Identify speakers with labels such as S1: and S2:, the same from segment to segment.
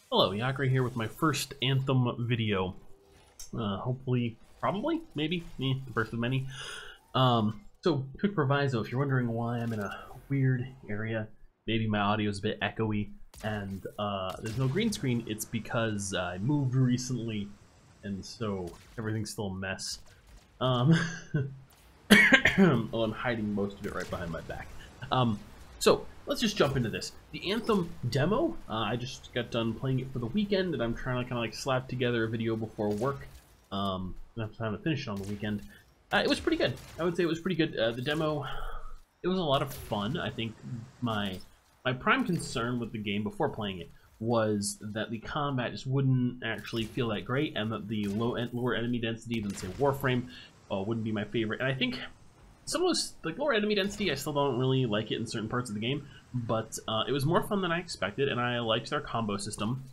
S1: Hello, Yakri here with my first Anthem video. Hopefully, probably, maybe, the first of many. So, quick proviso, if you're wondering why I'm in a weird area, maybe my audio is a bit echoey, and there's no green screen, it's because I moved recently, and so everything's still a mess. Well, I'm hiding most of it right behind my back. So, let's just jump into this. The Anthem demo, I just got done playing it for the weekend, and I'm trying to kind of like slap together a video before work. I have time to finish it on the weekend. It was pretty good. I would say it was pretty good. The demo, it was a lot of fun. I think my prime concern with the game before playing it was that the combat just wouldn't actually feel that great, and that the lower enemy density than, say, Warframe wouldn't be my favorite. And I think some of those, like lower enemy density, I still don't really like it in certain parts of the game, but it was more fun than I expected, and I liked their combo system.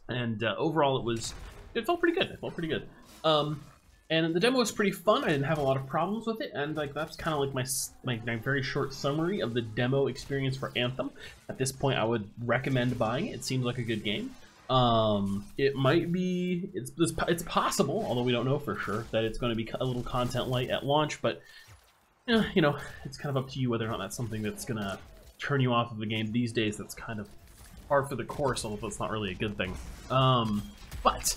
S1: And overall, it felt pretty good. It felt pretty good. And the demo was pretty fun. I didn't have a lot of problems with it, and like that's kind of like my very short summary of the demo experience for Anthem. At this point, I would recommend buying it. It seems like a good game. It might be, it's possible, although we don't know for sure, that it's going to be a little content light at launch, but you know, it's kind of up to you whether or not that's something that's going to turn you off of the game. These days, that's kind of par for the course, although that's not really a good thing. But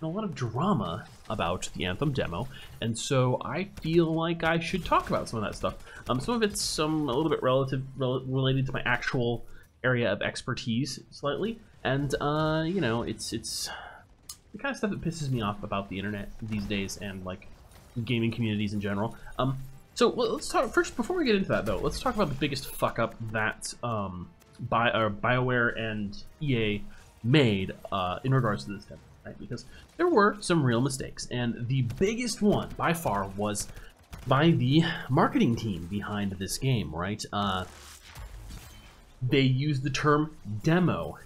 S1: a lot of drama about the Anthem demo, and so I feel like I should talk about some of that stuff. Some of it's a little bit related to my actual area of expertise, slightly, and you know, it's the kind of stuff that pisses me off about the internet these days and like gaming communities in general. So let's talk first. Before we get into that, though, let's talk about the biggest fuck up that BioWare and EA made in regards to this demo, right? Because there were some real mistakes, and the biggest one by far was by the marketing team behind this game, right? They used the term demo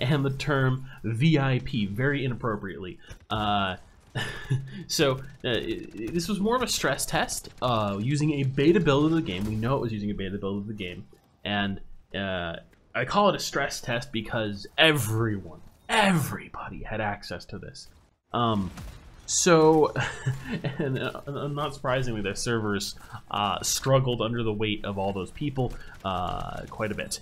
S1: and the term VIP very inappropriately. So this was more of a stress test using a beta build of the game. We know it was using a beta build of the game, and I call it a stress test because everybody had access to this. So, and not surprisingly, their servers struggled under the weight of all those people quite a bit.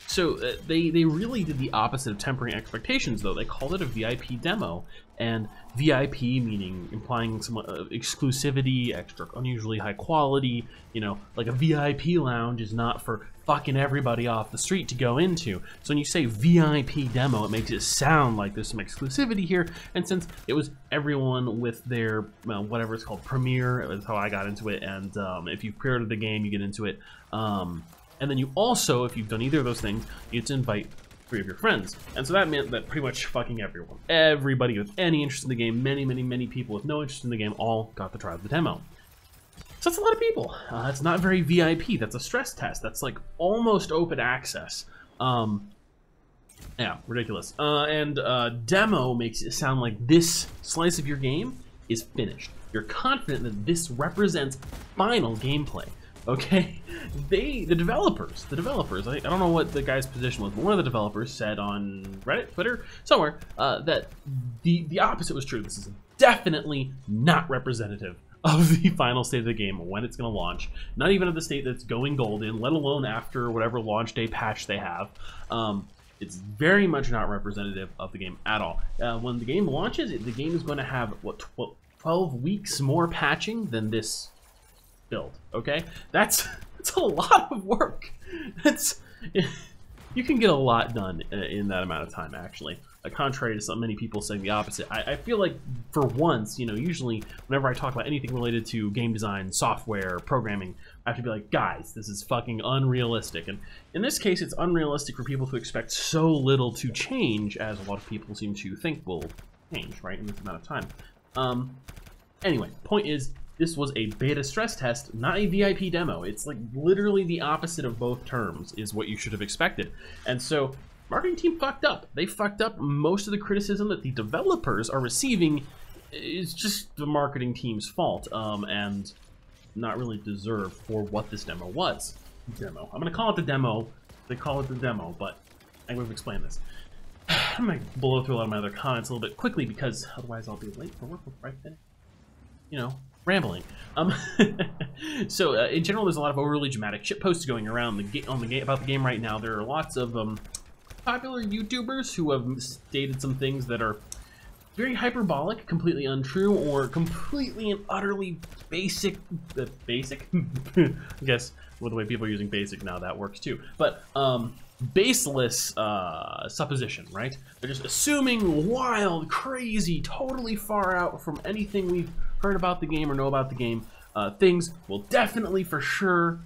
S1: So they really did the opposite of tempering expectations, though. They called it a VIP demo, and VIP meaning implying some exclusivity, extra unusually high quality. You know, like a VIP lounge is not for fucking everybody off the street to go into. So when you say VIP demo, it makes it sound like there's some exclusivity here. And since it was everyone with their whatever it's called, Premiere, that's how I got into it. And if you pre-ordered the game, you get into it. And then you also, if you've done either of those things, you get to invite 3 of your friends. And so that meant that pretty much fucking everyone, everybody with any interest in the game, many people with no interest in the game, all got to try the demo. So that's a lot of people. It's not very VIP. That's a stress test. That's like almost open access. Yeah, ridiculous. Demo makes it sound like this slice of your game is finished. You're confident that this represents final gameplay. Okay, the developers, I don't know what the guy's position was, but one of the developers said on Reddit, Twitter, somewhere, that the opposite was true. This is definitely not representative of the final state of the game when it's going to launch, not even of the state that's going golden, let alone after whatever launch day patch they have. It's very much not representative of the game at all. When the game launches, the game is going to have, what, 12 weeks more patching than this build. Okay, that's a lot of work. You can get a lot done in that amount of time, actually. Contrary to so many people saying the opposite. I feel like for once, you know, usually whenever I talk about anything related to game design, software, programming, I have to be like, guys, this is fucking unrealistic. And in this case, it's unrealistic for people to expect so little to change, as a lot of people seem to think will change, right, in this amount of time. Anyway, point is, this was a beta stress test, not a VIP demo. It's like literally the opposite of both terms is what you should have expected. And so marketing team fucked up. They fucked up. Most of the criticism that the developers are receiving is just the marketing team's fault, and not really deserved for what this demo was. I'm gonna call it the demo. They call it the demo, but I'm going to explain this. I'm gonna blow through a lot of my other comments a little bit quickly because otherwise I'll be late for work before I finish. You know, rambling. So in general, there's a lot of overly dramatic shit posts going around about the game right now. There are lots of popular YouTubers who have stated some things that are very hyperbolic, completely untrue, or completely and utterly basic. I guess with the way people are using basic now, that works too. But baseless supposition, right? They're just assuming wild, crazy, totally far out from anything we've heard about the game or know about the game. Things will definitely, for sure,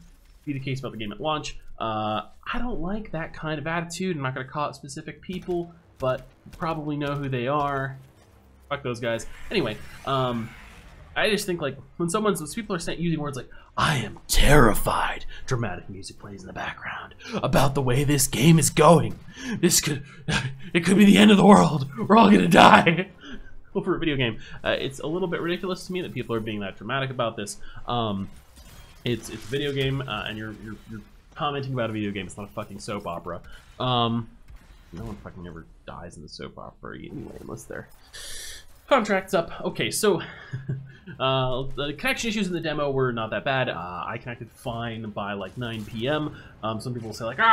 S1: be the case about the game at launch. I don't like that kind of attitude. I'm not going to call out specific people, but you probably know who they are. Fuck those guys. Anyway, I just think like when people are using words like, I am terrified, dramatic music plays in the background, about the way this game is going. It could be the end of the world. We're all gonna die over a video game. It's a little bit ridiculous to me that people are being that dramatic about this. It's a video game, and you're commenting about a video game. It's not a fucking soap opera. No one fucking ever dies in the soap opera anyway, unless they're contract's up. Okay, so the connection issues in the demo were not that bad. I connected fine by like 9 p.m. Some people say like, oh,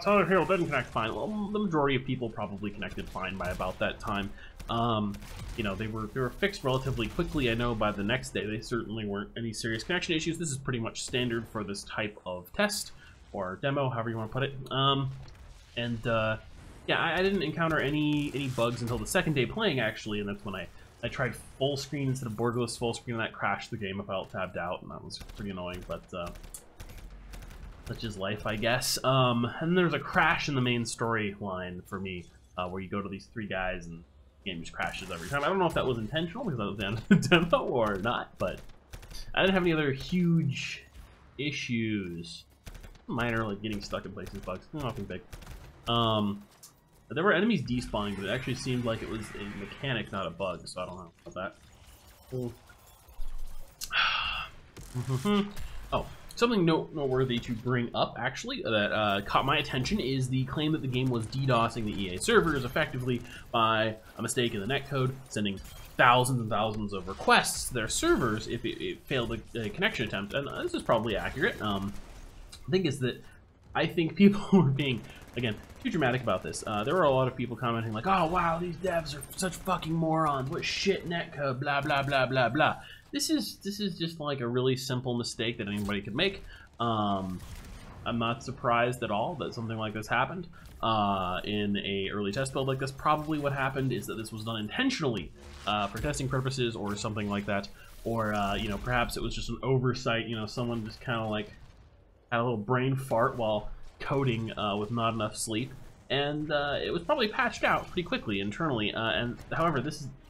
S1: other people didn't connect fine. Well, the majority of people probably connected fine by about that time. You know, they were fixed relatively quickly. I know by the next day they certainly weren't any serious connection issues. This is pretty much standard for this type of test or demo, however you want to put it. Yeah, I didn't encounter any bugs until the second day playing, actually, and that's when I tried full screen instead of borderless full screen, and that crashed the game if I tabbed out, and that was pretty annoying, but such is life, I guess. And there's a crash in the main storyline for me, where you go to these 3 guys, and the game just crashes every time. I don't know if that was intentional, because that was the end of the demo, or not, but I didn't have any other huge issues. Minor, like getting stuck in places, bugs, nothing big. There were enemies despawning, but it actually seemed like it was a mechanic, not a bug, so I don't know about that. Oh, something noteworthy to bring up, actually, that caught my attention is the claim that the game was DDoSing the EA servers effectively by a mistake in the netcode, sending thousands and thousands of requests to their servers if it failed a connection attempt, and this is probably accurate. The thing is that I think people were being, again, too dramatic about this. There were a lot of people commenting like, oh wow, these devs are such fucking morons, what shit netcode, blah blah blah blah blah. This is just like a really simple mistake that anybody could make. I'm not surprised at all that something like this happened in a early test build like this. Probably what happened is that this was done intentionally for testing purposes or something like that, or you know, perhaps it was just an oversight. You know, someone just kind of like had a little brain fart while coding with not enough sleep, and it was probably patched out pretty quickly internally. And however,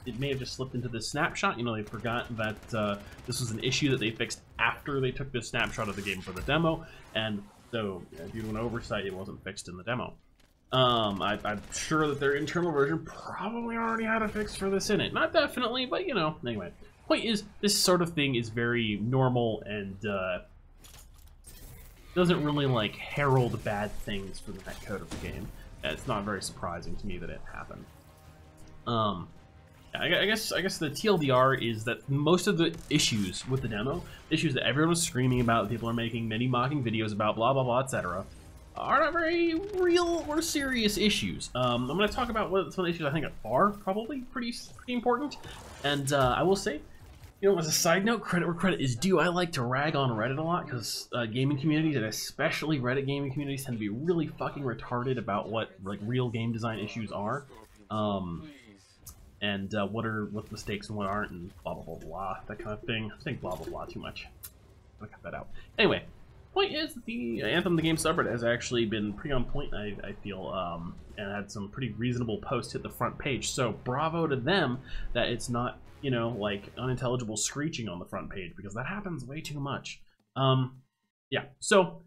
S1: it may have just slipped into this snapshot. You know, they forgot that this was an issue that they fixed after they took this snapshot of the game for the demo, and so due to an oversight, it wasn't fixed in the demo. I'm sure that their internal version probably already had a fix for this in it. Not definitely, but you know, anyway. Point is, this sort of thing is very normal and doesn't really like herald bad things for the netcode of the game. It's not very surprising to me that it happened. I guess the TLDR is that most of the issues with the demo, issues that everyone was screaming about, people are making many mocking videos about, blah blah blah, etc., are not very real or serious issues. I'm going to talk about what some of the issues I think are probably pretty important, and I will say, you know, as a side note, credit where credit is due, I like to rag on Reddit a lot because gaming communities, and especially Reddit gaming communities, tend to be really fucking retarded about what like real game design issues are, and what mistakes and what aren't, and blah blah blah blah, that kind of thing. I think blah blah blah too much. I'm gonna cut that out. Anyway, point is that the Anthem the game subreddit has actually been pretty on point, I feel, and had some pretty reasonable posts hit the front page. So bravo to them that it's not, you know, like unintelligible screeching on the front page, because that happens way too much. Yeah, so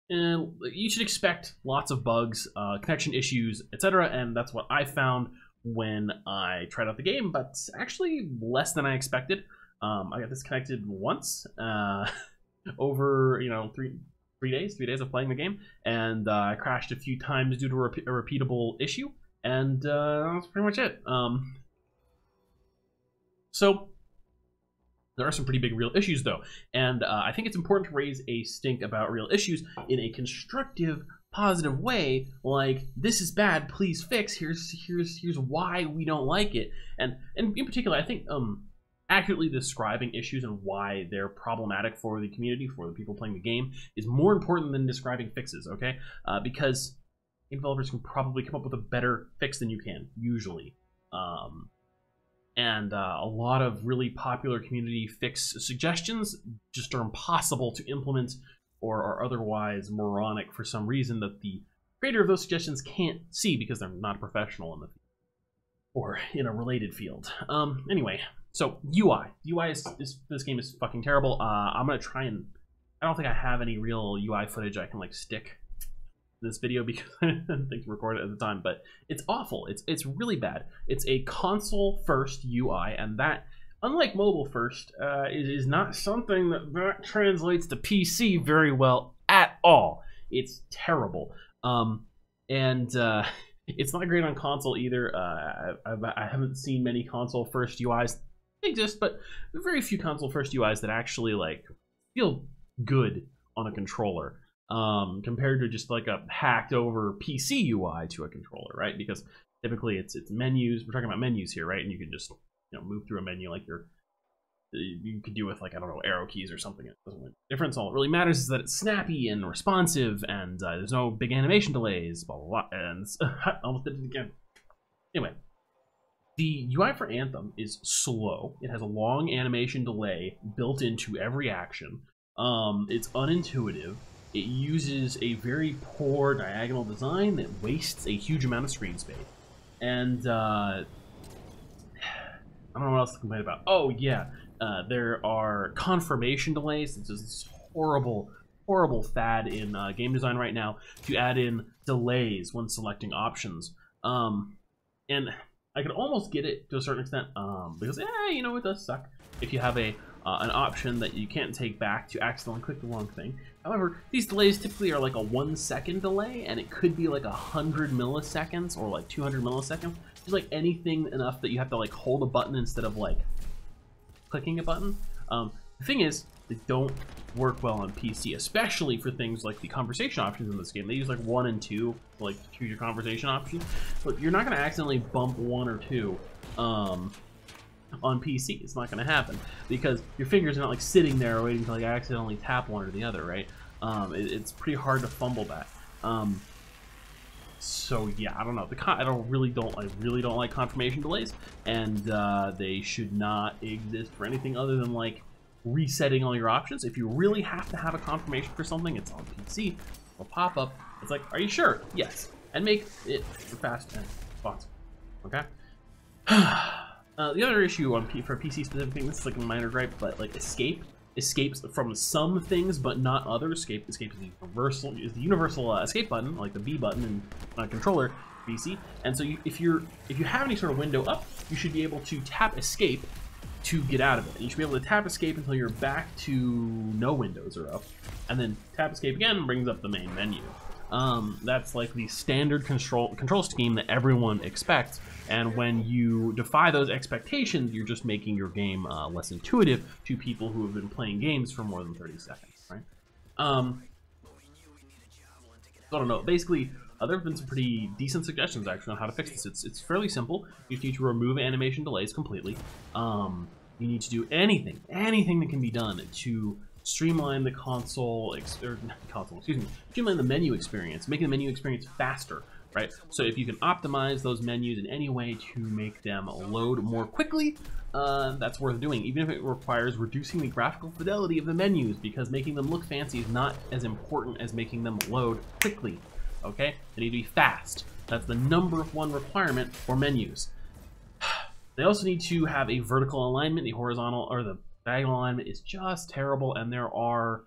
S1: you should expect lots of bugs, connection issues, etc., and that's what I found when I tried out the game, but actually less than I expected. I got disconnected once over, you know, three days of playing the game, and I crashed a few times due to a repeatable issue. And that's pretty much it. So there are some pretty big real issues, though, and I think it's important to raise a stink about real issues in a constructive, positive way. Like, this is bad, please fix. Here's why we don't like it, and in particular, I think accurately describing issues and why they're problematic for the community, for the people playing the game, is more important than describing fixes. Okay, because game developers can probably come up with a better fix than you can usually. And a lot of really popular community fix suggestions just are impossible to implement or are otherwise moronic for some reason that the creator of those suggestions can't see because they're not a professional in the field or in a related field. Anyway, so UI is this game is fucking terrible. I'm gonna try and I don't think I have any real UI footage I can like stick this video because I didn't think to record it at the time, but it's awful. It's really bad. It's a console first UI, and that, unlike mobile first, it is not something that translates to PC very well at all. It's terrible. It's not great on console either. I haven't seen many console first UIs. They exist, but very few console first UIs that actually like feel good on a controller. Compared to just like a hacked over PC UI to a controller, right? Because typically it's menus. We're talking about menus here, right? And you can just move through a menu like you could do with like, I don't know, arrow keys or something. It doesn't make a difference. All it really matters is that it's snappy and responsive, and there's no big animation delays. Blah blah blah. And I almost did it again. Anyway, the UI for Anthem is slow. It has a long animation delay built into every action. It's unintuitive. It uses a very poor diagonal design that wastes a huge amount of screen space. And I don't know what else to complain about. Oh yeah, there are confirmation delays. It's just this horrible, horrible fad in game design right now to add in delays when selecting options. And I could almost get it to a certain extent because it does suck if you have an option that you can't take back to accidentally click the wrong thing. However, these delays typically are like a 1 second delay, and it could be like 100 milliseconds or like 200 milliseconds. Just like anything enough that you have to like hold a button instead of like clicking a button. The thing is, they don't work well on PC, especially for things like the conversation options in this game. They use like 1 and 2 to like choose your conversation option. But you're not going to accidentally bump 1 or 2. On PC, it's not going to happen because your fingers are not like sitting there waiting to like accidentally tap one or the other, right? It's pretty hard to fumble that. So yeah, I don't know. I really don't like confirmation delays, and they should not exist for anything other than like resetting all your options. If you really have to have a confirmation for something, it's on PC. It'll pop up. It's like, are you sure? Yes, and make it fast and responsive. Okay. The other issue for PC specific thing, this is like a minor gripe, but like escapes from some things but not others. Escape is the universal escape button, like the B button in controller PC. And so if you have any sort of window up, you should be able to tap escape to get out of it. And you should be able to tap escape until you're back to no windows are up, and then tap escape again brings up the main menu. That's like the standard control scheme that everyone expects, and when you defy those expectations, you're just making your game less intuitive to people who have been playing games for more than 30 seconds, right? I don't know. Basically, there have been some pretty decent suggestions actually on how to fix this. It's fairly simple. You need to remove animation delays completely. You need to do anything that can be done to streamline the streamline the menu experience, making the menu experience faster, right? So if you can optimize those menus in any way to make them load more quickly, that's worth doing, even if it requires reducing the graphical fidelity of the menus, because making them look fancy is not as important as making them load quickly, okay? They need to be fast. That's the #1 requirement for menus. They also need to have a vertical alignment. The horizontal or the diagonal alignment is just terrible, and there are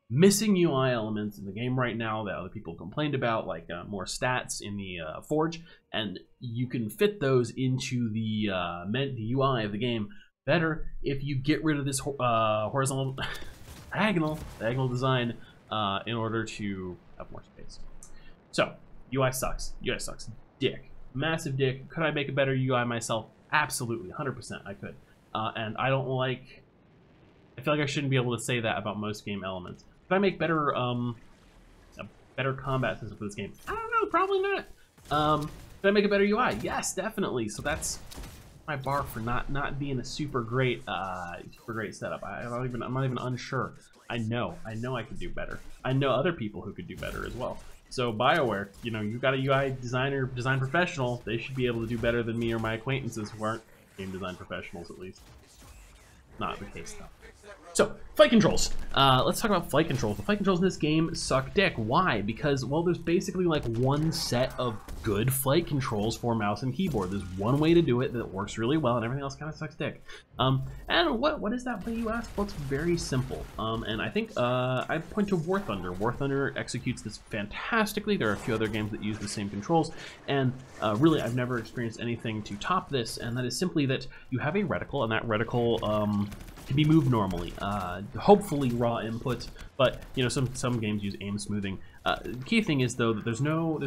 S1: missing UI elements in the game right now that other people complained about, like more stats in the Forge, and you can fit those into the UI of the game better if you get rid of this horizontal diagonal design in order to have more space. So UI sucks. UI sucks dick. massive dick. Could I make a better UI myself? Absolutely, 100% I could. And I don't like... I feel like I shouldn't be able to say that about most game elements. Could I make better, a better combat system for this game? I don't know, probably not. Could I make a better UI? Yes, definitely. So that's my bar for not being a super great setup. I'm not even unsure. I know I could do better. I know other people who could do better as well. So BioWare, you know, you've got a UI designer, design professional. They should be able to do better than me or my acquaintances who aren't game design professionals, at least. Not the case though. So, flight controls. Let's talk about flight controls. The flight controls in this game suck dick. Why? Because, well, there's basically like one set of good flight controls for mouse and keyboard. There's one way to do it that works really well, and everything else kind of sucks dick. And what is that way, you ask? Well, it's very simple. And I think I point to War Thunder. War Thunder executes this fantastically. There are a few other games that use the same controls, and really, I've never experienced anything to top this, and that is simply that you have a reticle, and that reticle can be moved normally. Hopefully raw input, but you know some games use aim smoothing. The key thing is though that there's no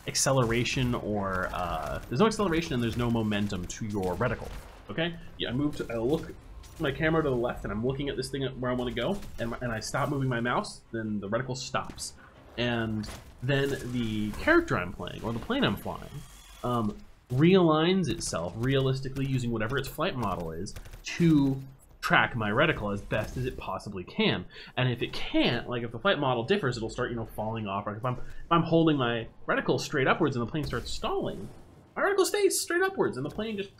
S1: acceleration or and there's no momentum to your reticle. Okay, yeah, I look my camera to the left and I'm looking at this thing where I want to go, and I stop moving my mouse, then the reticle stops, and then the character I'm playing or the plane I'm flying realigns itself realistically using whatever its flight model is to track my reticle as best as it possibly can. And if it can't, like if the flight model differs, it'll start, you know, falling off. Or if I'm holding my reticle straight upwards and the plane starts stalling, my reticle stays straight upwards and the plane just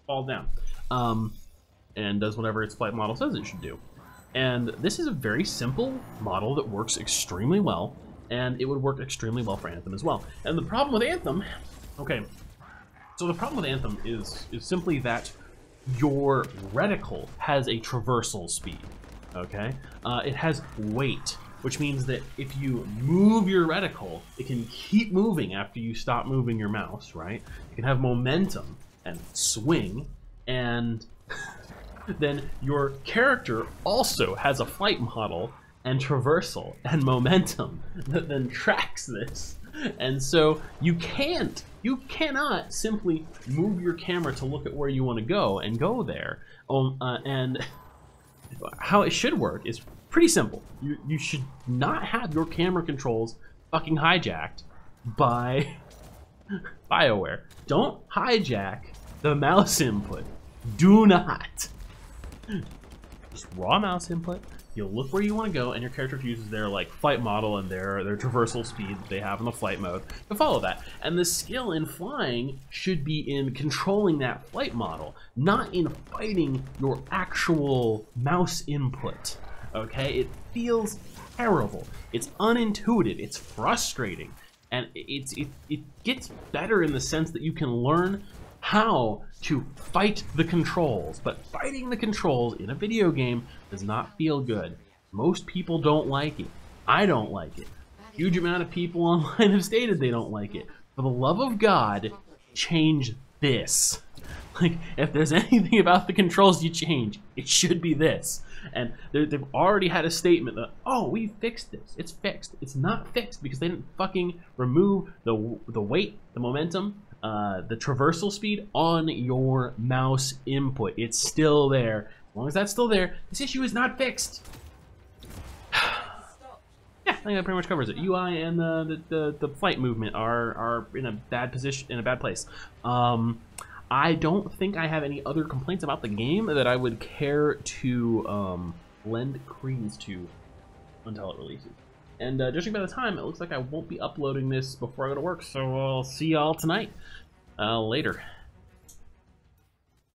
S1: falls down and does whatever its flight model says it should do. And this is a very simple model that works extremely well, and it would work extremely well for Anthem as well. And the problem with Anthem, okay, so the problem with Anthem is simply that your reticle has a traversal speed, okay? It has weight, which means that if you move your reticle, it can keep moving after you stop moving your mouse, right? You can have momentum and swing, and then your character also has a flight model and traversal and momentum that then tracks this. And so you cannot simply move your camera to look at where you want to go and go there. And how it should work is pretty simple. You should not have your camera controls fucking hijacked by BioWare. Don't hijack the mouse input. Do not. Just raw mouse input. You'll look where you want to go, and your character uses their like flight model and their traversal speed that they have in the flight mode to follow that. And the skill in flying should be in controlling that flight model, not in fighting your actual mouse input. Okay, it feels terrible. It's unintuitive. It's frustrating, and it gets better in the sense that you can learn how to fight the controls, but fighting the controls in a video game does not feel good. Most people don't like it. I don't like it. Huge amount of people online have stated they don't like it. For the love of God, change this. Like, if there's anything about the controls you change, it should be this. And they've already had a statement that, oh, we fixed this. It's fixed. It's not fixed because they didn't fucking remove the weight, the momentum, the traversal speed on your mouse input. It's still there. As long as that's still there, this issue is not fixed. Yeah, I think that pretty much covers it. UI and the flight movement are in a bad position, in a bad place. I don't think I have any other complaints about the game that I would care to lend credence to until it releases. And judging by the time, it looks like I won't be uploading this before I go to work, so I'll see y'all tonight. Later.